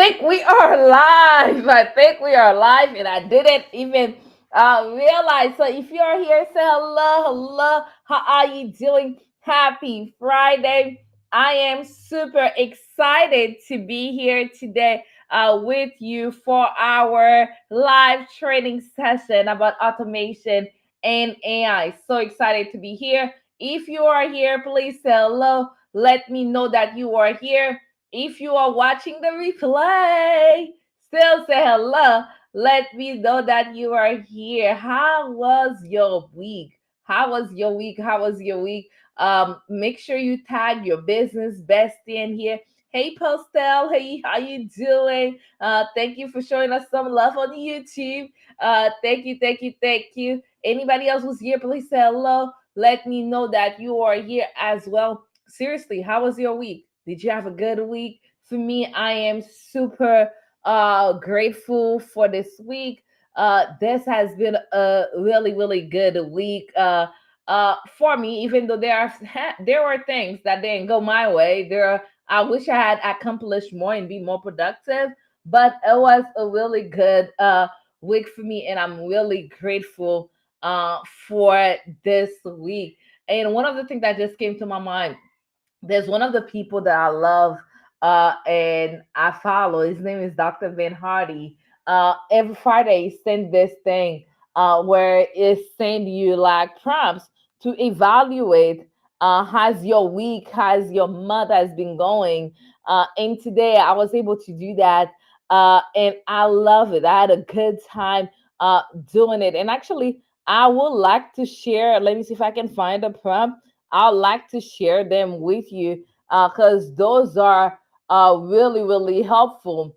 think we are live. I think we are live, and I didn't even realize. So, if you're here, say hello, hello. How are you doing? Happy Friday. I am super excited to be here today with you for our live training session about automation and AI. So excited to be here. If you are here, please say hello. Let me know that you are here. If you are watching the replay, still say hello. Let me know that you are here. How was your week? How was your week? How was your week? Make sure you tag your business bestie in here. Hey Postel, hey, how you doing? Thank you for showing us some love on YouTube. Thank you, thank you, thank you. Anybody else who's here, please say hello. Let me know that you are here as well. Seriously, how was your week? Did you have a good week? For me, I am super grateful for this week. This has been a really, really good week. For me, even though there were things that didn't go my way. I wish I had accomplished more and be more productive, but it was a really good week for me, and I'm really grateful for this week. And one of the things that just came to my mind, there's one of the people that I love and I follow. His name is Dr. Van Hardy. Every Friday, he send this thing where it send you like prompts to evaluate how's your week, how's your month has been going. And today I was able to do that, and I love it. I had a good time doing it. And actually, I would like to share. Let me see if I can find a prompt. I'd like to share them with you because those are really, really helpful.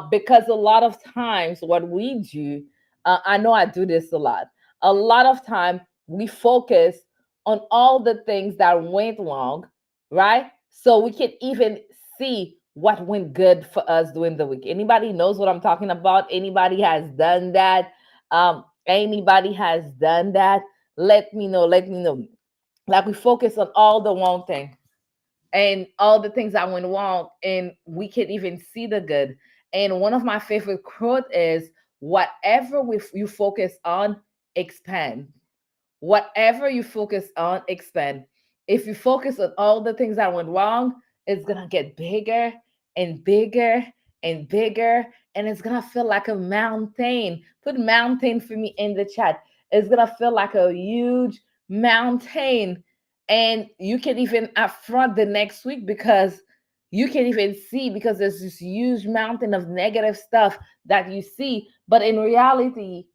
Because a lot of times, what we do, I know I do this a lot. A lot of time, we focus on all the things that went wrong, right? So we can even see what went good for us during the week. Anybody knows what I'm talking about? Anybody has done that? Anybody has done that? Let me know. Let me know. Like we focus on all the wrong thing and all the things that went wrong, and we can even see the good. And one of my favorite quote is, whatever you focus on, expand. Whatever you focus on, expand. If you focus on all the things that went wrong, it's gonna get bigger and bigger and bigger, and it's gonna feel like a mountain. Put mountain for me in the chat. It's gonna feel like a huge mountain, and you can even affront the next week because you can even see, because there's this huge mountain of negative stuff that you see, but in reality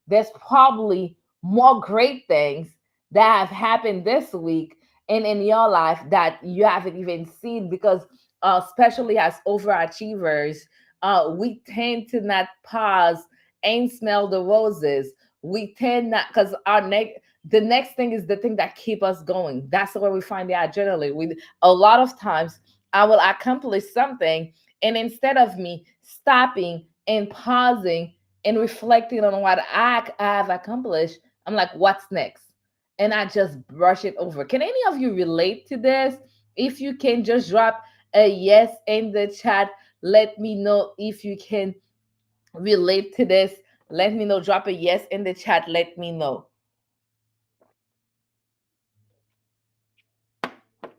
there's probably more great things that have happened this week and in your life that you haven't even seen, because especially as overachievers, we tend to not pause and smell the roses. We tend not, because the next thing is the thing that keep us going. That's where we find the adrenaline. We A lot of times I will accomplish something, and instead of me stopping and pausing and reflecting on what I have accomplished, I'm like, what's next? And I just brush it over. Can any of you relate to this? If you can, just drop a yes in the chat. Let me know if you can relate to this. Let me know. Drop a yes in the chat. Let me know.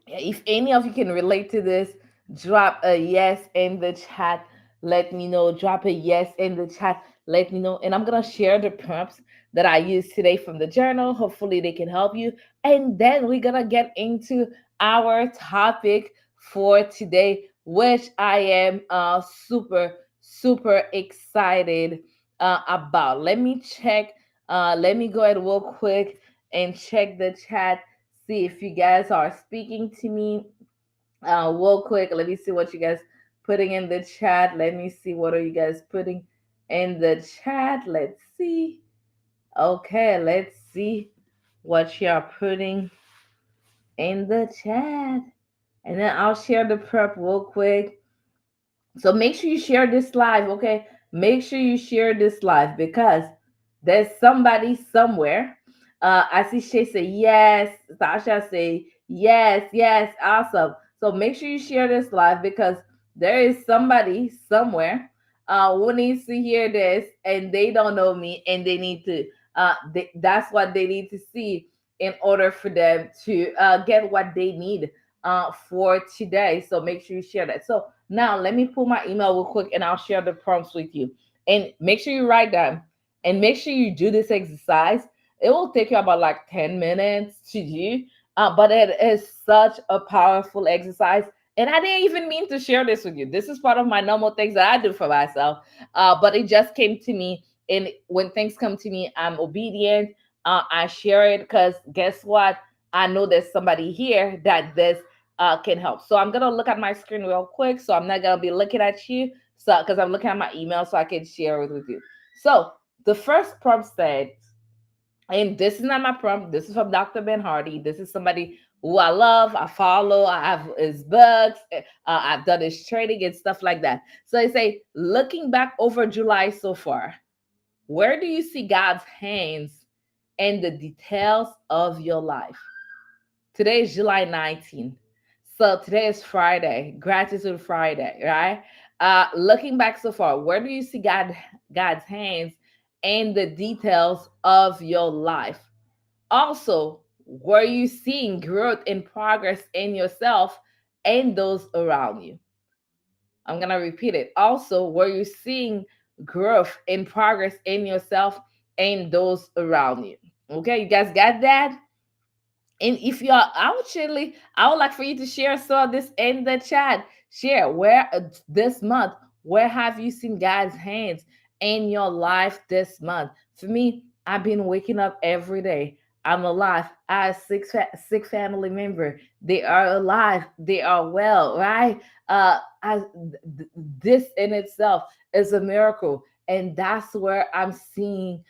Yeah, if any of you can relate to this, drop a yes in the chat. Let me know. Drop a yes in the chat. Let me know. And I'm going to share the prompts that I used today from the journal. Hopefully, they can help you. And then we're going to get into our topic for today, which I am super, super excited about. Let me check. Let me go ahead real quick and check the chat, see if you guys are speaking to me real quick. Let me see what you guys putting in the chat. Let me see what are you guys putting in the chat. Let's see. Okay, let's see what you are putting in the chat. And then I'll share the prep real quick. So make sure you share this live, okay? Make sure you share this live because there's somebody somewhere. I see Shay say yes. Sasha say yes, yes, awesome. So make sure you share this live because There is somebody somewhere who needs to hear this, and they don't know me, and they need to. That's what they need to see in order for them to get what they need for today. So make sure you share that. So now let me pull my email real quick, and I'll share the prompts with you. And make sure you write down, and make sure you do this exercise. It will take you about like 10 minutes to do, but it is such a powerful exercise, and I didn't even mean to share this with you. This is part of my normal things that I do for myself. But it just came to me. And when things come to me, I'm obedient. I share it because guess what? I know there's somebody here that this can help. So I'm going to look at my screen real quick. So I'm not going to be looking at you. So because I'm looking at my email so I can share it with you. So the first prompt said, and this is not my prompt. This is from Dr. Ben Hardy. This is somebody who I love, I follow, I have his books, I've done his training and stuff like that. So I say, looking back over July so far, where do you see God's hands and the details of your life? Today is July 19th. So today is Friday, Gratitude Friday, right? Looking back so far, where do you see God's hands and the details of your life? Also, were you seeing growth and progress in yourself and those around you? I'm going to repeat it. Also, were you seeing growth and progress in yourself and those around you? Okay, you guys got that? And if you are actually, I would like for you to share some of this in the chat. Share where this month, where have you seen God's hands in your life this month? For me, I've been waking up every day. I'm alive. I have six family member. They are alive. They are well, right? This in itself is a miracle, and that's where I'm seeing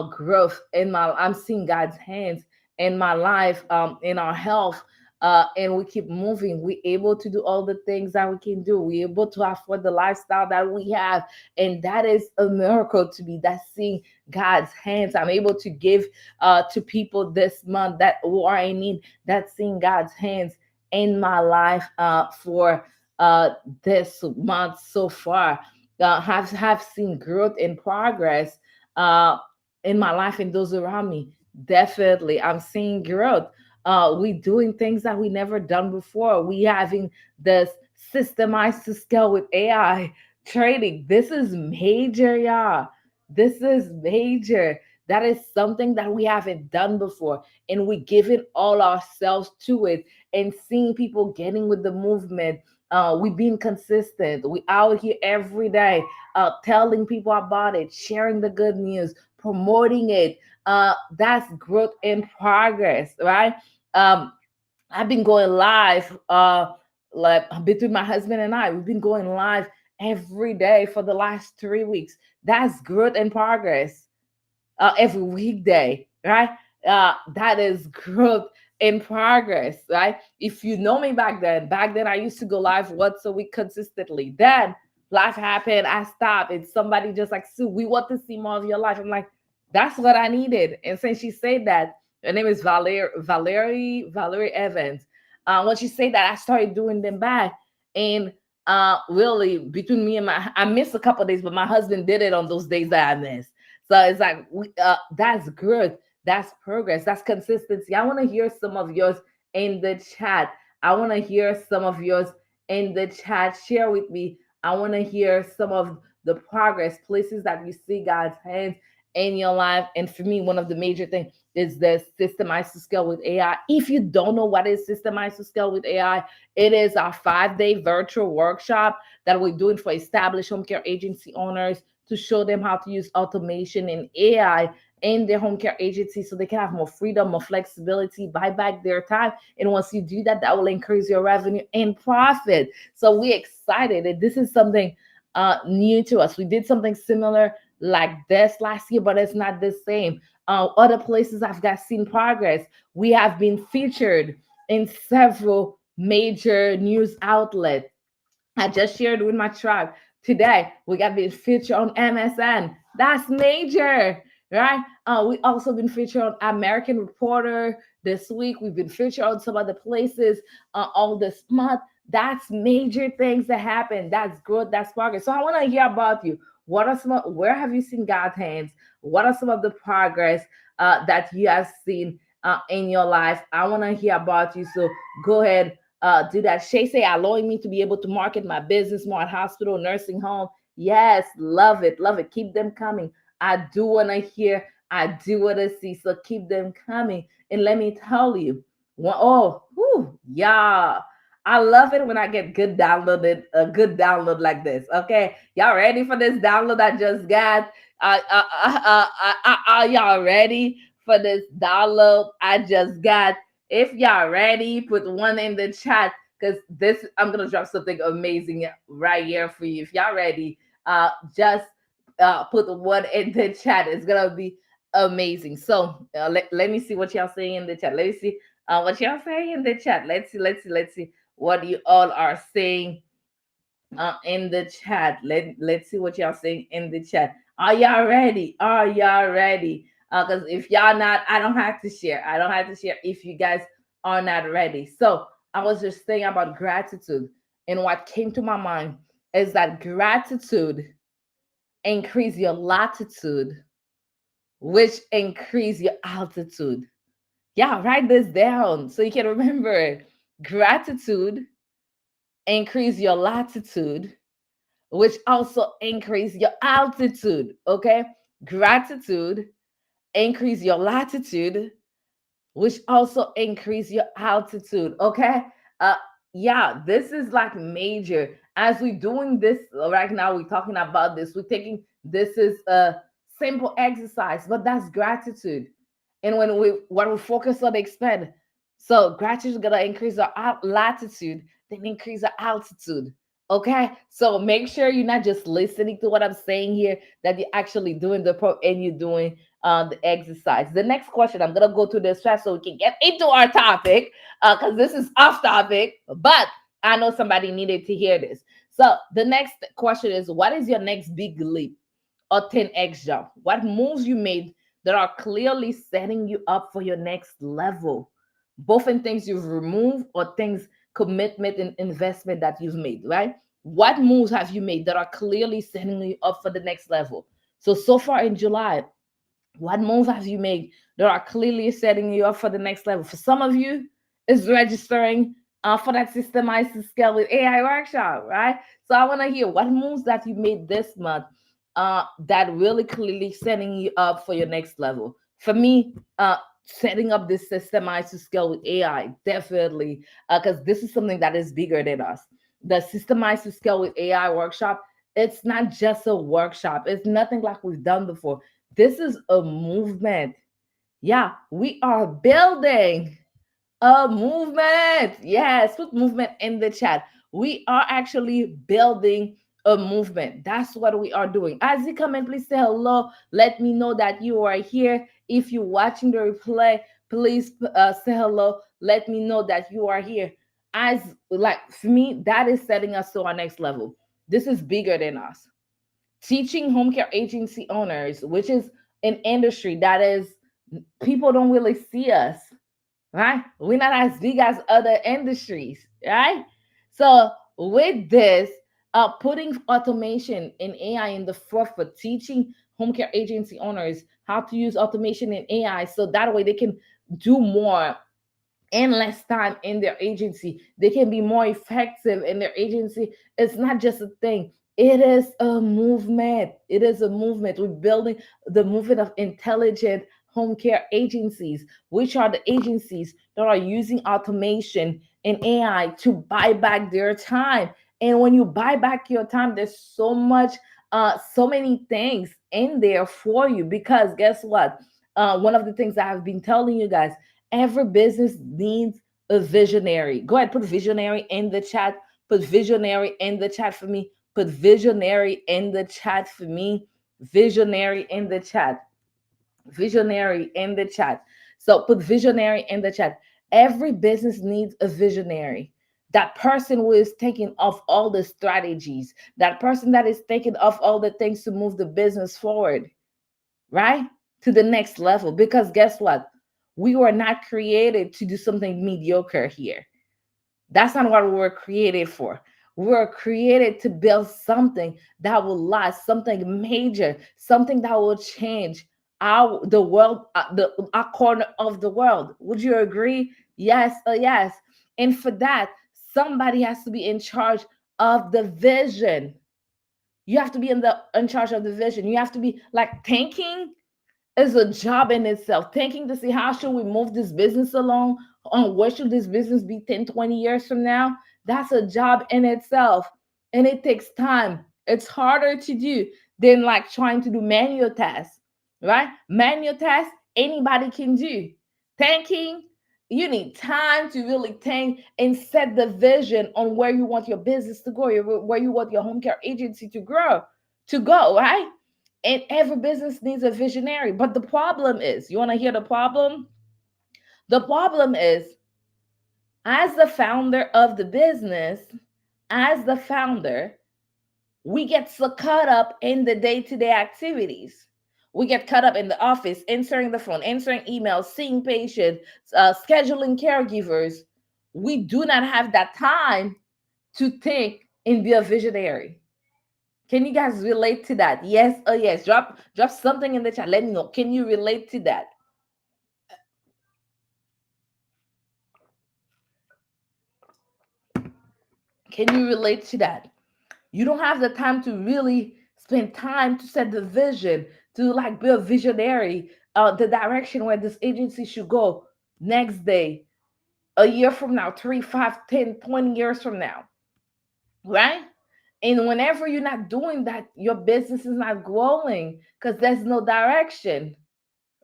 growth in my. I'm seeing God's hands in my life, in our health, and we keep moving. We're able to do all the things that we can do. We're able to afford the lifestyle that we have, and that is a miracle to me. That's seeing God's hands. I'm able to give to people this month that who are in need. That's seeing God's hands in my life for this month so far. Have seen growth and progress in my life and those around me. Definitely, I'm seeing growth. We doing things that we never done before. We having this systemized to scale with AI trading. This is major, y'all. This is major. That is something that we haven't done before, and we giving all ourselves to it and seeing people getting with the movement. We being consistent. We out here every day, telling people about it, sharing the good news, promoting it. That's growth in progress, right? um I've been going live, like between my husband and I, we've been going live every day for the last 3 weeks. That's growth in progress. Every weekday, right? That is growth in progress, right? If you know me back then I used to go live once a week consistently. Then life happened, I stopped, and somebody just like, Sue, we want to see more of your life. I'm like, that's what I needed. And since she said that, her name is Valerie Evans. When she said that, I started doing them back. And really, between me and I missed a couple of days, but my husband did it on those days that I missed. So it's like that's growth, that's progress, that's consistency. I want to hear some of yours in the chat. I want to hear some of yours in the chat. Share with me. I want to hear some of the progress, places that you see God's hands in your life. And for me, one of the major things is the systemized to scale with AI. If you don't know what is systemized to scale with AI, it is our 5-day virtual workshop that we're doing for established home care agency owners to show them how to use automation and AI in their home care agency so they can have more freedom, more flexibility, buy back their time. And once you do that, that will increase your revenue and profit. So we're excited that this is something new to us. We did something similar like this last year, but it's not the same. Other places I've got seen progress. We have been featured in several major news outlets. I just shared with my tribe today. We got been featured on MSN. That's major, right? We also been featured on American Reporter this week. We've been featured on some other places all this month. That's major things that happen. That's growth. That's progress. So I want to hear about you. What are some? Where have you seen God's hands? What are some of the progress that you have seen in your life? I want to hear about you. So go ahead, do that. Shay say, allowing me to be able to market my business more at hospital, nursing home. Yes, love it, love it. Keep them coming. I do want to hear. I do want to see. So keep them coming. And let me tell you, oh, whew, yeah. I love it when I get a good download like this. Okay, y'all ready for this download I just got? Are y'all ready for this download I just got? If y'all ready, put one in the chat because this I'm gonna drop something amazing right here for you. If y'all ready, just put one in the chat. It's gonna be amazing. So let me see what y'all saying in the chat. Let me see what y'all saying in the chat. Let's see what you all are saying in the chat. Let's see what y'all saying in the chat. Are y'all ready? Are y'all ready? Because if y'all not, I don't have to share. I don't have to share if you guys are not ready. So I was just saying about gratitude, and what came to my mind is that gratitude increase your latitude, which increase your altitude. Yeah, write this down so you can remember it. Gratitude increase your latitude, which also increase your altitude. Okay, gratitude increase your latitude, which also increase your altitude. Okay, uh yeah, this is like major. As we're doing this right now, we're talking about this, we're taking this is a simple exercise, but that's gratitude. And when we focus on the expand, so gratitude is gonna increase our latitude, then increase our altitude. Okay, so make sure you're not just listening to what I'm saying here, that you're actually doing the pro and you're doing the exercise. The next question, I'm gonna go to this fast so we can get into our topic, because this is off topic, but I know somebody needed to hear this. So the next question is, what is your next big leap or 10x jump? What moves you made that are clearly setting you up for your next level, both in things you've removed or things, commitment and investment that you've made, right? What moves have you made that are clearly setting you up for the next level? So far in July, what moves have you made that are clearly setting you up for the next level? For some of you, it's registering for that systemized to scale with AI workshop, right? So I want to hear what moves that you made this month that really clearly setting you up for your next level. For me, setting up this systemized to scale with AI, definitely, because this is something that is bigger than us. The systemized to scale with AI workshop, it's not just a workshop. It's nothing like we've done before. This is a movement. Yeah, we are building a movement. Yes, put movement in the chat. We are actually building a movement. That's what we are doing. As you come in, please say hello. Let me know that you are here. If you're watching the replay, please say hello. Let me know that you are here. As like for me, that is setting us to our next level. This is bigger than us. Teaching home care agency owners, which is an industry that is, people don't really see us, right? We're not as big as other industries, right? So with this, putting automation and AI in the forefront, teaching home care agency owners how to use automation and AI so that way they can do more in less time in their agency. They can be more effective in their agency. It's not just a thing. It is a movement. It is a movement. We're building the movement of intelligent home care agencies, which are the agencies that are using automation and AI to buy back their time. And when you buy back your time, there's so much, so many things in there for you. Because guess what? One of the things I have been telling you guys, every business needs a visionary. Go ahead, put visionary in the chat. Put visionary in the chat for me. Put visionary in the chat for me. Visionary in the chat. Visionary in the chat. So put visionary in the chat. Every business needs a visionary. That person who is thinking of all the strategies, that person that is thinking of all the things to move the business forward, right? To the next level. Because guess what? We were not created to do something mediocre here. That's not what we were created for. We were created to build something that will last, something major, something that will change the world, our corner of the world. Would you agree? Yes, yes. And for that, somebody has to be in charge of the vision. You have to be in charge of the vision. You have to be like thinking is a job in itself. Thinking to see how should we move this business along, on where should this business be 10, 20 years from now. That's a job in itself. And it takes time. It's harder to do than like trying to do manual tasks, right? Manual tasks, anybody can do. Thinking, you need time to really think and set the vision on where you want your business to go, where you want your home care agency to go, right? And every business needs a visionary. But the problem is, you want to hear the problem? The problem is, as the founder of the business, as the founder, we get so caught up in the day to day activities. We get caught up in the office, answering the phone, answering emails, seeing patients, scheduling caregivers. We do not have that time to think and be a visionary. Can you guys relate to that? Yes or yes? Drop something in the chat. Let me know. Can you relate to that? Can you relate to that? You don't have the time to really spend time to set the vision, to like be a visionary, the direction where this agency should go next day, a year from now, 3, 5, 10, 20 years from now, right? And whenever you're not doing that, your business is not growing because there's no direction,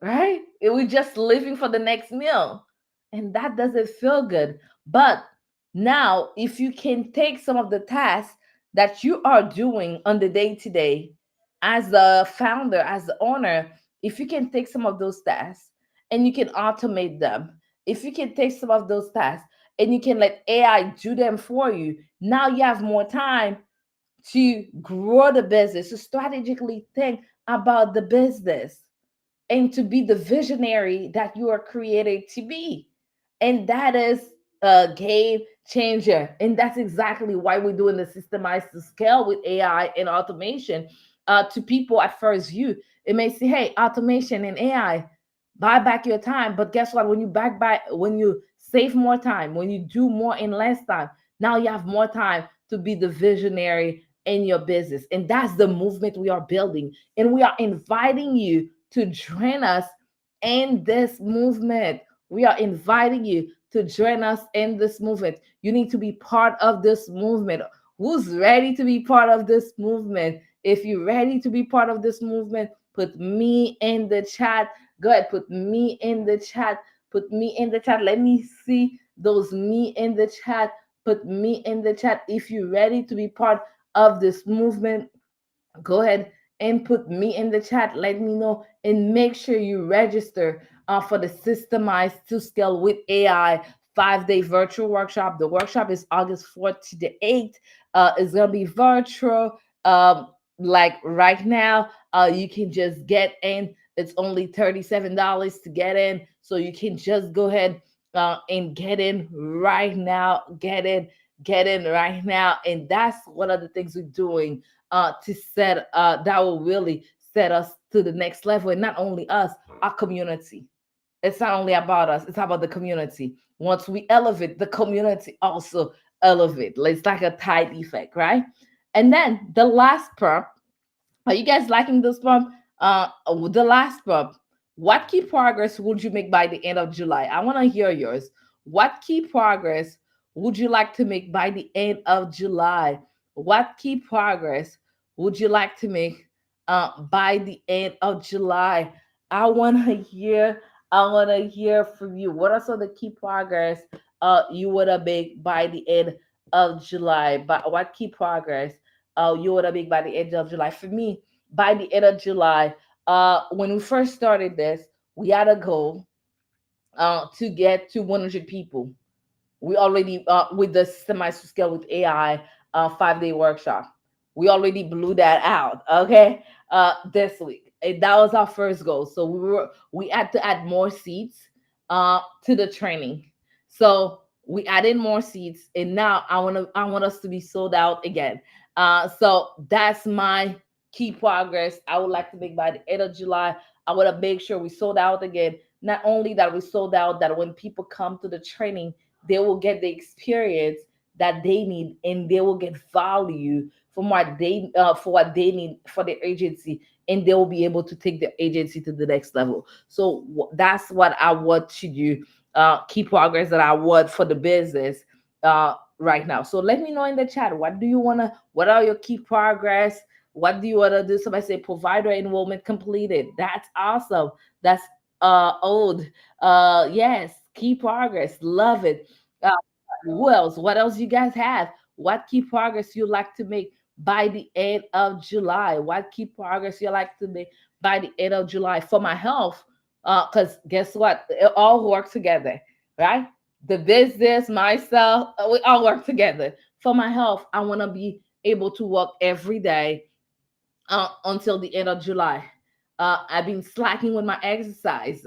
right? We're just living for the next meal. And that doesn't feel good. But now, if you can take some of the tasks that you are doing on the day to day as a founder, as the owner, if you can take some of those tasks and you can automate them, if you can take some of those tasks and you can let AI do them for you, now you have more time to grow the business, to strategically think about the business and to be the visionary that you are created to be. And that is a game changer. And that's exactly why we're doing the systemized to scale with AI and automation. To people at first view, it may say, hey, automation and AI, buy back your time. But guess what? When you save more time, when you do more in less time, now you have more time to be the visionary in your business. And that's the movement we are building. And we are inviting you to join us in this movement. We are inviting you to join us in this movement. You need to be part of this movement. Who's ready to be part of this movement? If you're ready to be part of this movement, put me in the chat. Go ahead, put me in the chat. Put me in the chat. Let me see those me in the chat. Put me in the chat if you're ready to be part of this movement. Go ahead and put me in the chat. Let me know and make sure you register for the Systemized to Scale with AI 5-day virtual workshop. The workshop is August 4th to the 8th. It's going to be virtual. Like right now, you can just get in. It's only $37 to get in. So you can just go ahead and get in right now. Get in right now. And that's one of the things we're doing to set that will really set us to the next level. And not only us, our community. It's not only about us, it's about the community. Once we elevate, the community also elevate. It's like a tide effect, right? And then the last prompt, are you guys liking this prompt? The last prompt, what key progress would you make by the end of July? I want to hear yours. What key progress would you like to make by the end of July? What key progress would you like to make by the end of July? I want to hear. I want to hear from you. What are some of the key progress you would have made by the end of July? But what key progress you would have made by the end of July? For me, by the end of July, when we first started this, we had a goal to get to 100 people. We already with the semi scale with AI 5-day workshop. We already blew that out. Okay, this week. And that was our first goal. So we had to add more seats to the training. So We added more seats, and now I want us to be sold out again. So that's my key progress I would like to make by the end of July. I want to make sure we sold out again. Not only that we sold out, that when people come to the training, they will get the experience that they need, and they will get value from what they for what they need for their agency, and they will be able to take their agency to the next level. So that's what I want to do. Key progress that I want for the business right now. So let me know in the chat. What do you wanna? What are your key progress? What do you wanna do? Somebody say provider enrollment completed. That's awesome. That's old. Yes, key progress. Love it. Uh, who else? What else you guys have? What key progress you like to make by the end of July? What key progress you like to make by the end of July for my health? Because guess what? It all work together, right? The business, myself, we all work together. For my health, I want to be able to walk every day until the end of July. I've been slacking with my exercise,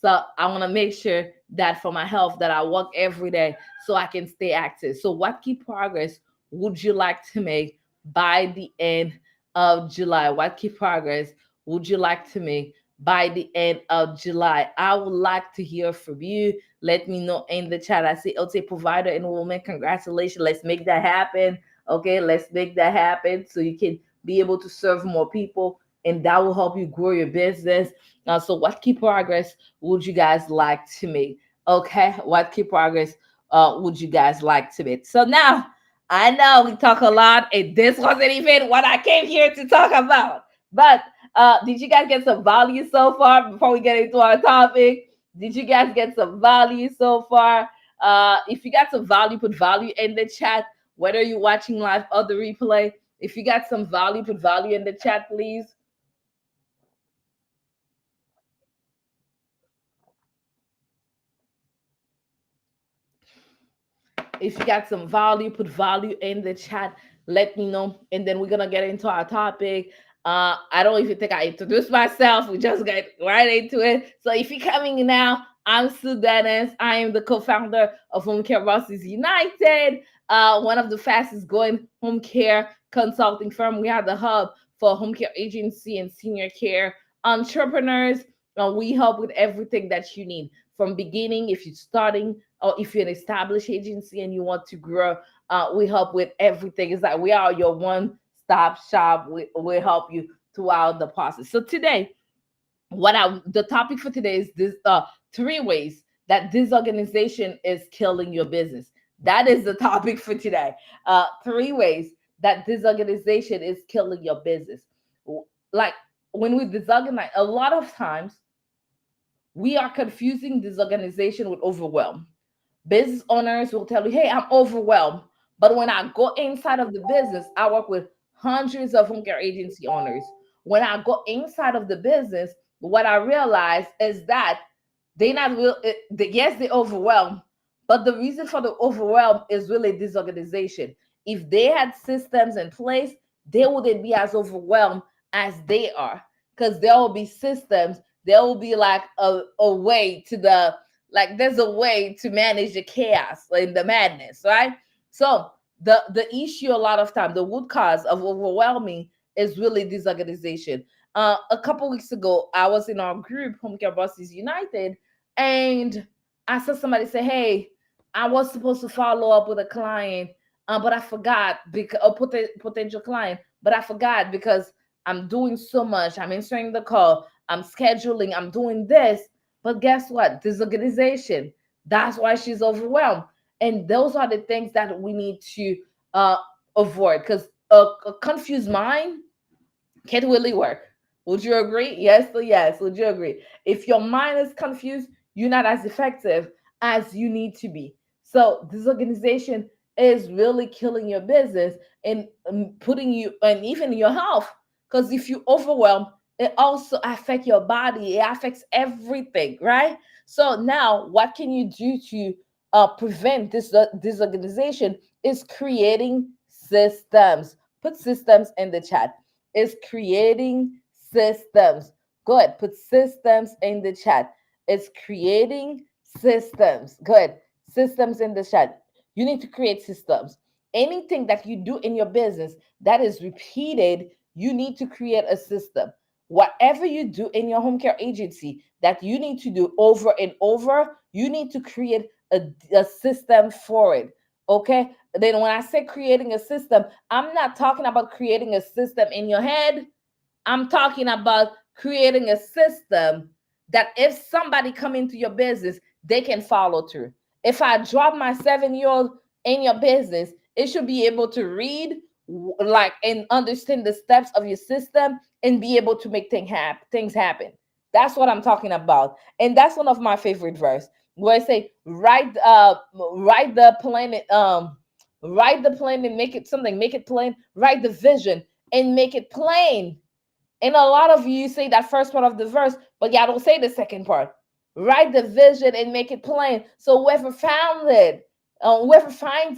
so I want to make sure that for my health that I walk every day so I can stay active. So, what key progress would you like to make by the end of July? What key progress would you like to make by the end of July? I would like to hear from you. Let me know in the chat. I see LT provider enrollment. Congratulations. Let's make that happen. Okay, let's make that happen so you can be able to serve more people, and that will help you grow your business. So, what key progress would you guys like to make? Okay, what key progress would you guys like to make? So now I know we talk a lot, and this wasn't even what I came here to talk about. But did you guys get some value so far before we get into our topic? Did you guys get some value so far? If you got some value, put value in the chat, whether you're watching live or the replay. If you got some value, put value in the chat, please. If you got some value, put value in the chat. Let me know. And then we're gonna get into our topic. I don't even think I introduced myself. We just get right into it. So if you're coming in now, I'm Sue Dennis. I am the co-founder of Homecare Bosses United, one of the fastest growing home care consulting firm. We are the hub for home care agency and senior care entrepreneurs. We help with everything that you need from beginning. If you're starting or if you're an established agency and you want to grow, we help with everything. It's like we are your one-stop shop. We help you throughout the process. So today, the topic for today is this: three ways that disorganization is killing your business. That is the topic for today. Three ways that disorganization is killing your business. Like when we disorganize, a lot of times we are confusing disorganization with overwhelm. Business owners will tell you, hey, I'm overwhelmed. But when I go inside of the business, I work with hundreds of home care agency owners. When I go inside of the business, what I realize is that they not real. Yes, they overwhelmed, but the reason for the overwhelm is really disorganization. If they had systems in place, they wouldn't be as overwhelmed as they are, because there will be systems. There will be like a way to the like. There's a way to manage the chaos and the madness, right? So the issue a lot of time, the root cause of overwhelming is really disorganization. A couple weeks ago, I was in our group, Home Care Bosses United, and I saw somebody say, "Hey, I was supposed to follow up with a client, but I forgot because a potential client, but I forgot because I'm doing so much. I'm answering the call, I'm scheduling, I'm doing this. But guess what? Disorganization. That's why she's overwhelmed. And those are the things that we need to uh, avoid, because a confused mind can really work. Would you agree? Yes or yes. Would you agree? If your mind is confused, you're not as effective as you need to be. So disorganization is really killing your business and putting you and even your health. Because if you overwhelm, it also affects your body. It affects everything, right? So now, what can you do to prevent this disorganization? Is creating systems. Put systems in the chat. Is creating systems. Go ahead, put systems in the chat. It's creating systems. Good. systems in the chat. You need to create systems. Anything that you do in your business that is repeated, you need to create a system. Whatever you do in your home care agency that you need to do over and over, you need to create a system for it. Okay. Then when I say creating a system, I'm not talking about creating a system in your head. I'm talking about creating a system that if somebody come into your business, they can follow through. If I drop my 7-year old in your business, it should be able to read like and understand the steps of your system and be able to make things happen. That's what I'm talking about. And that's one of my favorite verse where I say, write the planet, write the plan and make it something, make it plain, write the vision and make it plain. And a lot of you say that first part of the verse, but y'all don't say the second part. Write the vision and make it plain. So whoever finds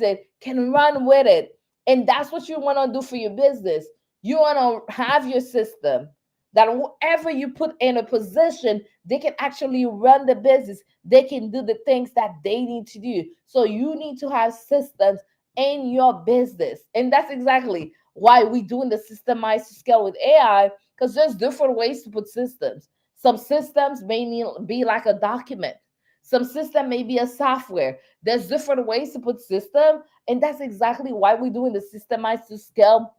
it can run with it. And that's what you want to do for your business. You want to have your system that whoever you put in a position, they can actually run the business. They can do the things that they need to do. So you need to have systems in your business. And that's exactly why we doing the systemized scale with AI, because there's different ways to put systems. Some systems may be like a document. Some system may be a software. There's different ways to put system, and that's exactly why we're doing the systemized to scale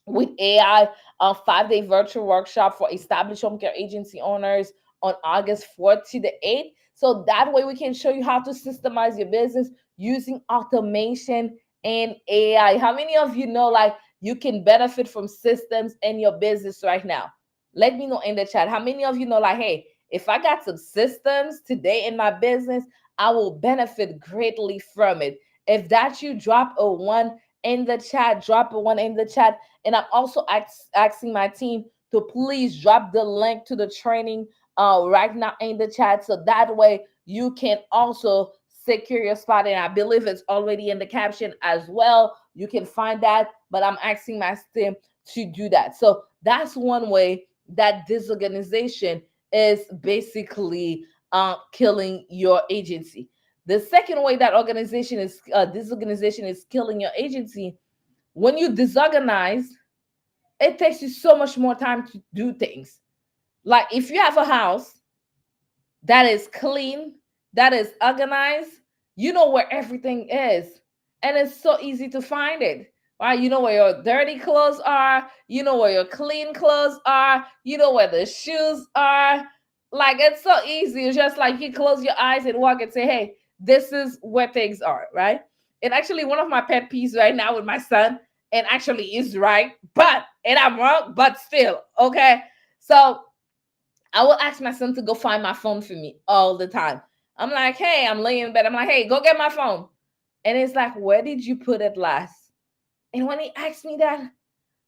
with AI, a 5-day virtual workshop for established home care agency owners on August 4th to the 8th. So that way we can show you how to systemize your business using automation and AI. How many of you know like you can benefit from systems in your business right now? Let me know in the chat. How many of you know like, hey, if I got some systems today in my business, I will benefit greatly from it. If that you drop a one in the chat, drop a one in the chat. And I'm also asking my team to please drop the link to the training right now in the chat. So that way you can also secure your spot. And I believe it's already in the caption as well. You can find that, but I'm asking my team to do that. So that's one way that disorganization is basically killing your agency. The second way that disorganization is killing your agency, when you disorganize, it takes you so much more time to do things. Like if you have a house that is clean, that is organized, you know where everything is. And it's so easy to find it. Right? You know where your dirty clothes are, you know where your clean clothes are, you know where the shoes are. Like it's so easy. It's just like you close your eyes and walk and say, hey, this is where things are, right? And actually, one of my pet peeves right now with my son, and actually is right, but and I'm wrong, but still, okay. So I will ask my son to go find my phone for me all the time. I'm like, hey, I'm laying in bed. I'm like, hey, go get my phone. And it's like, where did you put it last? And when he asked me that,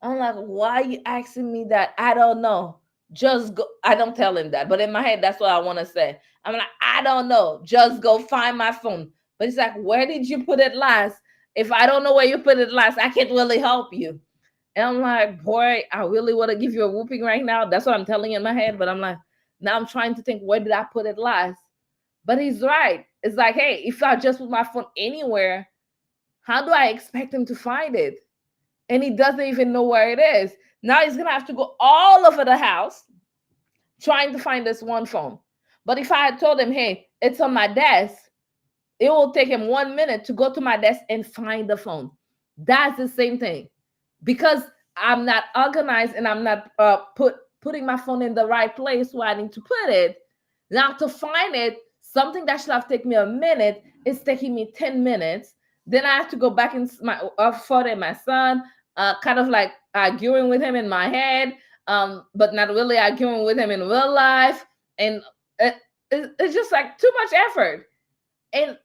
I'm like, why are you asking me that? I don't know. Just go. I don't tell him that, but in my head, that's what I want to say. I'm like, I don't know. Just go find my phone. But it's like, where did you put it last? If I don't know where you put it last, I can't really help you. And I'm like, boy, I really want to give you a whooping right now. That's what I'm telling in my head. But I'm like, now I'm trying to think, where did I put it last? But he's right. It's like, hey, if I just put my phone anywhere, how do I expect him to find it? And he doesn't even know where it is. Now he's going to have to go all over the house trying to find this one phone. But if I had told him, hey, it's on my desk, it will take him 1 minute to go to my desk and find the phone. That's the same thing. Because I'm not organized and I'm not putting my phone in the right place where I need to put it. Now to find it, something that should have taken me a minute is taking me 10 minutes. Then I have to go back in my phone and my son, kind of like arguing with him in my head, but not really arguing with him in real life. And it's just like too much effort. And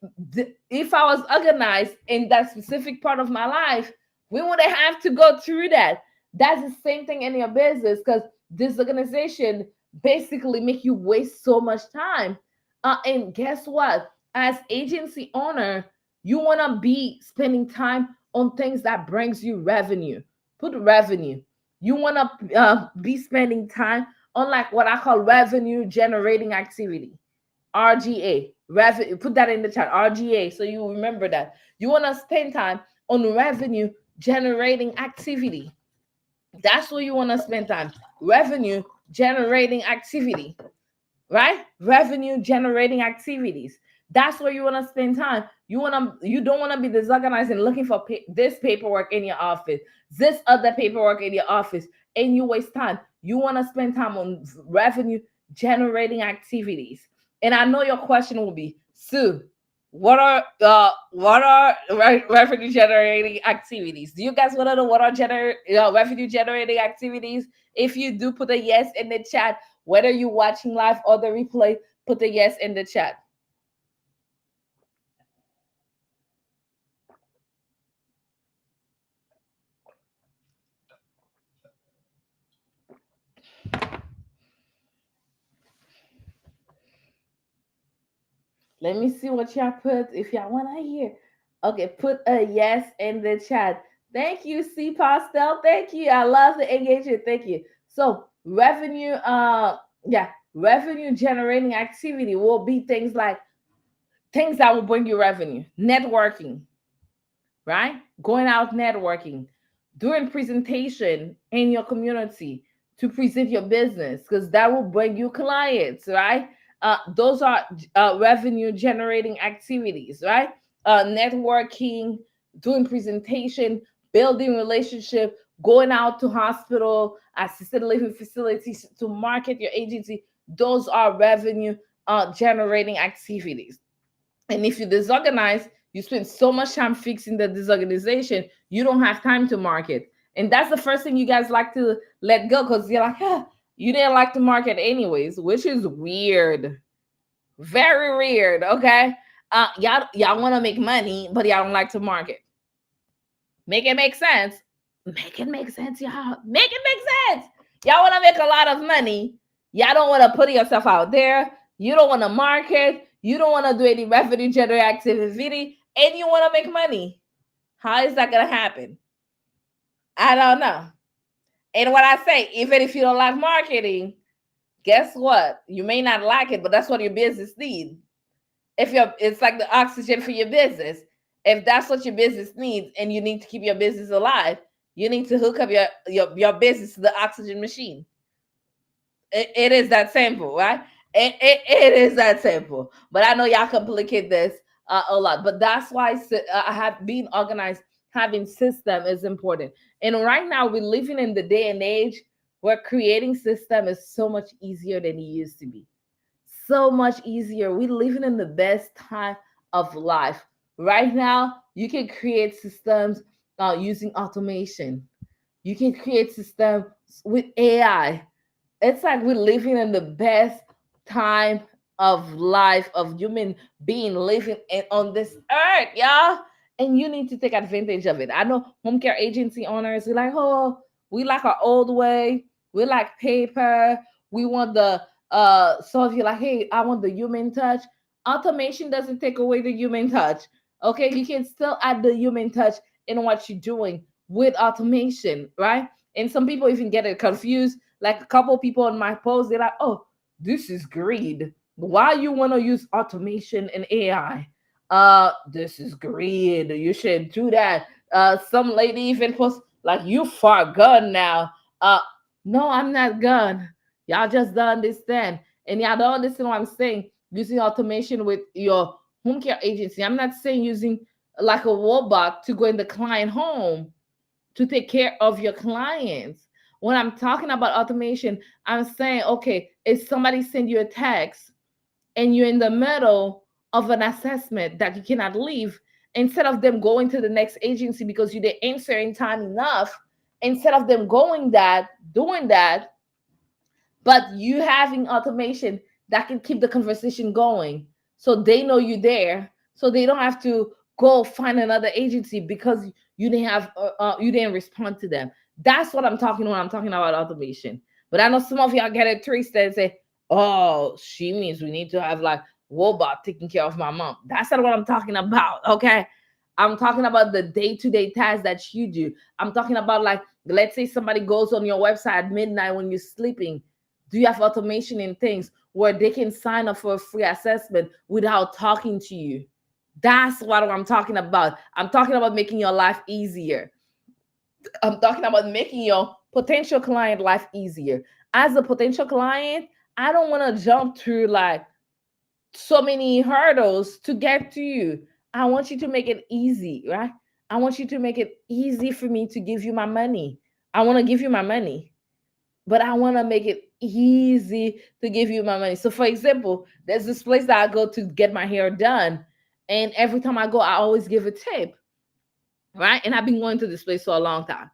if I was organized in that specific part of my life, we wouldn't have to go through that. That's the same thing in your business because this organization basically make you waste so much time. And guess what? As agency owner, you want to be spending time on things that brings you revenue. Put revenue. You want to be spending time on like what I call revenue generating activity, RGA. Put that in the chat, RGA, so you remember that. You want to spend time on revenue generating activity. That's where you want to spend time. Revenue generating activity, right? Revenue generating activities. That's where you want to spend time. You don't want to be disorganized and looking for this paperwork in your office, this other paperwork in your office, and you waste time. You want to spend time on revenue generating activities. And I know your question will be, Sue, what are revenue generating activities? Do you guys want to know what are revenue generating activities? If you do, put a yes in the chat. Whether you're watching live or the replay, put a yes in the chat. Let me see what y'all put. If y'all want to hear, okay, put a yes in the chat. Thank you, C Pastel. Thank you. I love the engagement. Thank you. So revenue, yeah, revenue generating activity will be things like things that will bring you revenue, networking, right? Going out networking, doing presentation in your community to present your business because that will bring you clients, right? Those are revenue generating activities, right? Networking, doing presentation, building relationship, going out to hospital, assisted living facilities to market your agency. Those are revenue generating activities. And if you're disorganized, you spend so much time fixing the disorganization, you don't have time to market. And that's the first thing you guys like to let go because you're like, you didn't like to market anyways, which is weird. Very weird. Okay. Y'all want to make money, but y'all don't like to market. Make it make sense. Make it make sense, y'all. Make it make sense. Y'all want to make a lot of money. Y'all don't want to put yourself out there. You don't want to market. You don't want to do any revenue generating activity, and you want to make money. How is that gonna happen? I don't know. And what I say, even if you don't like marketing, guess what? You may not like it, but that's what your business needs. It's like the oxygen for your business. If that's what your business needs and you need to keep your business alive, you need to hook up your business to the oxygen machine. It is that simple, right? It is that simple. But I know y'all complicate this a lot. But that's why I have been organized. Having system is important. And right now we're living in the day and age where creating system is so much easier than it used to be. So much easier. We're living in the best time of life. Right now, you can create systems using automation. You can create systems with AI. It's like we're living in the best time of life of human being living on this earth, y'all. And you need to take advantage of it. I know home care agency owners, we're like, oh, we like our old way. We like paper. We want the so if you're like, hey, I want the human touch. Automation doesn't take away the human touch. Okay, you can still add the human touch in what you're doing with automation, right? And some people even get it confused. Like a couple people on my post, they're like, oh, this is greed. Why you want to use automation and AI? This is greed. You shouldn't do that. Some lady even post like, you far gone now. No, I'm not gone. Y'all just don't understand. And y'all don't understand what I'm saying. Using automation with your home care agency. I'm not saying using like a robot to go in the client home to take care of your clients. When I'm talking about automation, I'm saying, okay, if somebody send you a text and you're in the middle of an assessment that you cannot leave, instead of them going to the next agency because you didn't answer in time enough, instead of them doing that, but you having automation that can keep the conversation going so they know you're there so they don't have to go find another agency because you didn't respond to them. That's what I'm talking when I'm talking about automation. But I know some of y'all get it twisted and say, oh, she means we need to have like robot taking care of my mom. That's not what I'm talking about. Okay, I'm talking about the day-to-day tasks that you do. I'm talking about, like, let's say somebody goes on your website at midnight when you're sleeping. Do you have automation in things where they can sign up for a free assessment without talking to you. That's what I'm talking about. I'm talking about making your life easier. I'm talking about making your potential client life easier. As a potential client, I don't want to jump through like so many hurdles to get to you. I want you to make it easy, right? I want you to make it easy for me to give you my money. I want to give you my money, but I want to make it easy to give you my money. So, for example, there's this place that I go to get my hair done, and every time I go, I always give a tip, right? And I've been going to this place for a long time.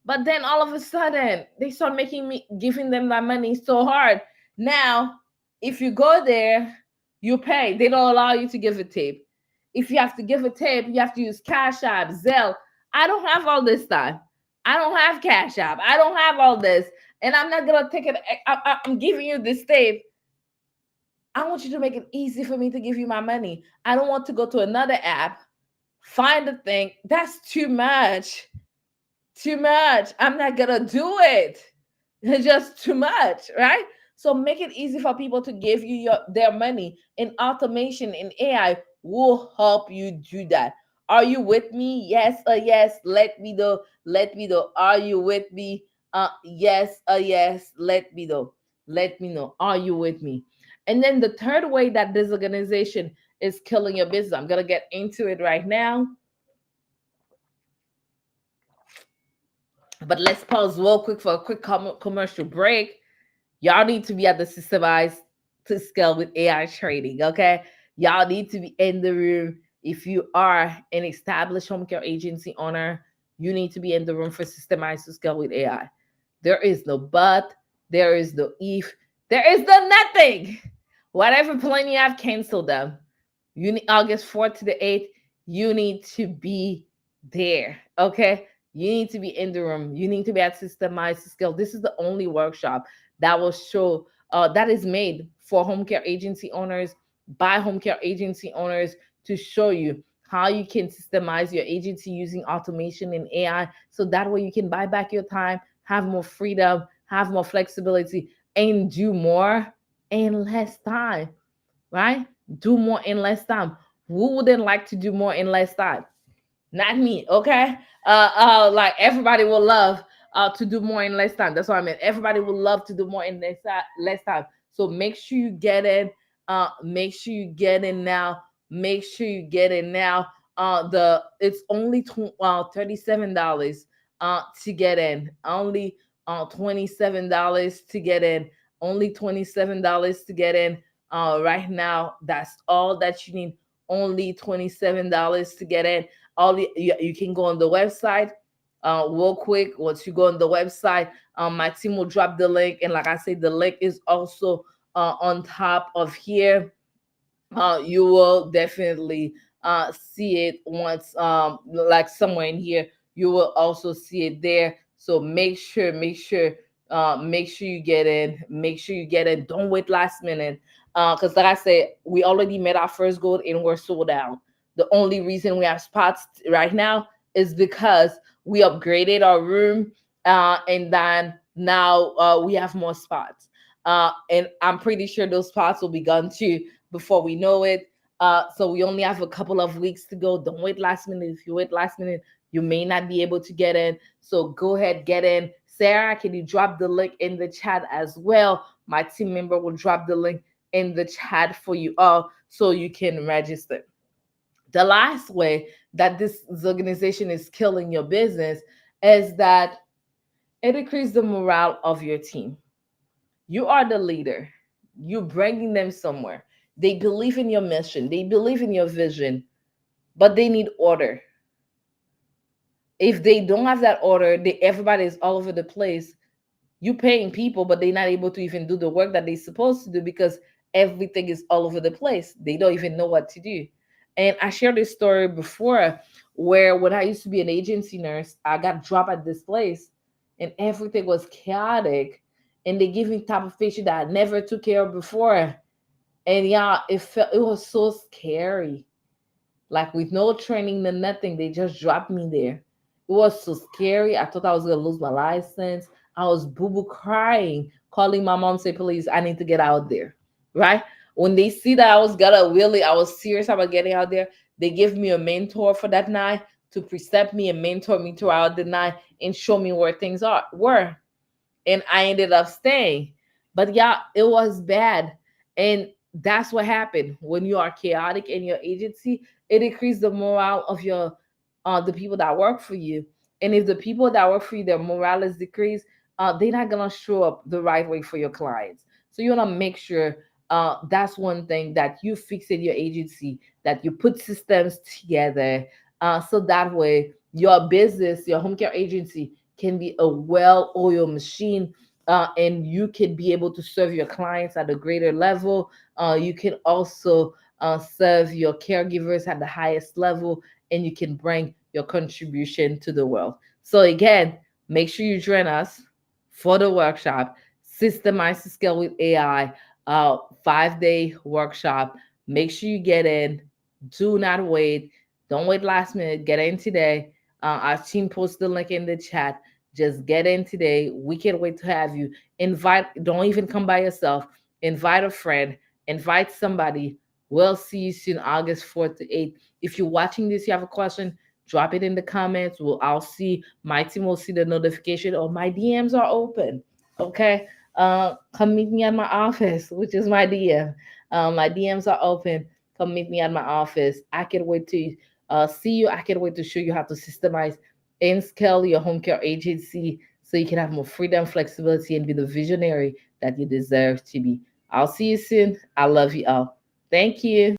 But then all of a sudden, they start making me giving them my money so hard. Now, if you go there, you pay. They don't allow you to give a tip. If you have to give a tip, you have to use Cash App, Zelle. I don't have all this time. I don't have Cash App. I don't have all this. And I'm not gonna take it. I'm giving you this tip. I want you to make it easy for me to give you my money. I don't want to go to another app, find the thing. That's too much. Too much. I'm not gonna do it. It's just too much, right? So make it easy for people to give you their money. And automation and AI will help you do that. Are you with me? Yes, yes. Let me know. Let me know. Are you with me? Yes, yes. Let me know. Let me know. Are you with me? And then the third way that disorganization is killing your business, I'm gonna get into it right now. But let's pause real quick for a quick commercial break. Y'all need to be at the Systemized to Scale with AI training, okay? Y'all need to be in the room. If you are an established home care agency owner, you need to be in the room for Systemized to Scale with AI. There is no but, there is no if, there is no nothing. Whatever plan you have, cancel them. You need August 4th to the 8th. You need to be there. Okay. You need to be in the room. You need to be at Systemized to Scale. This is the only workshop that will show that is made for home care agency owners by home care agency owners to show you how you can systemize your agency using automation and AI. So that way you can buy back your time, have more freedom, have more flexibility, and do more in less time, right? Do more in less time. Who wouldn't like to do more in less time? Not me, okay? Like everybody will love to do more in less time. That's what I meant. Everybody will love to do more in less time. So make sure you get in. Make sure you get in now. Make sure you get in now. The it's only $37 to get in. Only $27 to get in. Only $27 to get in. Right now, that's all that you need. Only $27 to get in. You can go on the website real quick. Once you go on the website, my team will drop the link, and like I said, the link is also on top of here. You will definitely see it once, like somewhere in here. You will also see it there. So make sure you get in. Make sure you get in. Don't wait last minute. Because like I said, we already met our first goal and we're sold out. The only reason we have spots right now is because we upgraded our room, and then now we have more spots. And I'm pretty sure those spots will be gone too before we know it. So we only have a couple of weeks to go. Don't wait last minute. If you wait last minute, you may not be able to get in. So go ahead, get in. Sarah, can you drop the link in the chat as well? My team member will drop the link in the chat for you all so you can register. The last way that this organization is killing your business is that it decreases the morale of your team. You are the leader. You're bringing them somewhere. They believe in your mission. They believe in your vision, but they need order. If they don't have that order, everybody is all over the place. You paying people, but they're not able to even do the work that they're supposed to do because everything is all over the place. They don't even know what to do. And I shared this story before where when I used to be an agency nurse, I got dropped at this place and everything was chaotic. And they give me type of patient that I never took care of before. And yeah, it was so scary. Like with no training, no nothing, they just dropped me there. It was so scary. I thought I was gonna lose my license. I was boo boo crying, calling my mom, say, please, I need to get out there. right? When they see that I was serious about getting out there, they give me a mentor for that night to precept me and mentor me throughout the night and show me where things are were. And I ended up staying. But yeah, it was bad. And that's what happened when you are chaotic in your agency. It decreases the morale of your the people that work for you. And if the people that work for you, their morale is decreased, they're not gonna show up the right way for your clients. So you wanna make sure that's one thing that you fix in your agency, that you put systems together, so that way your business, your home care agency can be a well-oiled machine, and you can be able to serve your clients at a greater level. You can also serve your caregivers at the highest level, and you can bring your contribution to the world. So, again, make sure you join us for the workshop, Systemize to Scale with AI, 5-day workshop. Make sure you get in. Do not wait. Don't wait last minute. Get in today. Our team posted the link in the chat. Just get in today. We can't wait to have you. Invite, don't even come by yourself. Invite a friend, invite somebody. We'll see you soon, August 4th to 8th. If you're watching this, you have a question, drop it in the comments. I'll see, my team will see the notification, or my DMs are open. Okay. Come meet me at my office, which is my DM. My DMs are open. Come meet me at my office. I can't wait to see you. I can't wait to show you how to systemize and scale your home care agency so you can have more freedom, flexibility, and be the visionary that you deserve to be. I'll see you soon. I love you all. Thank you.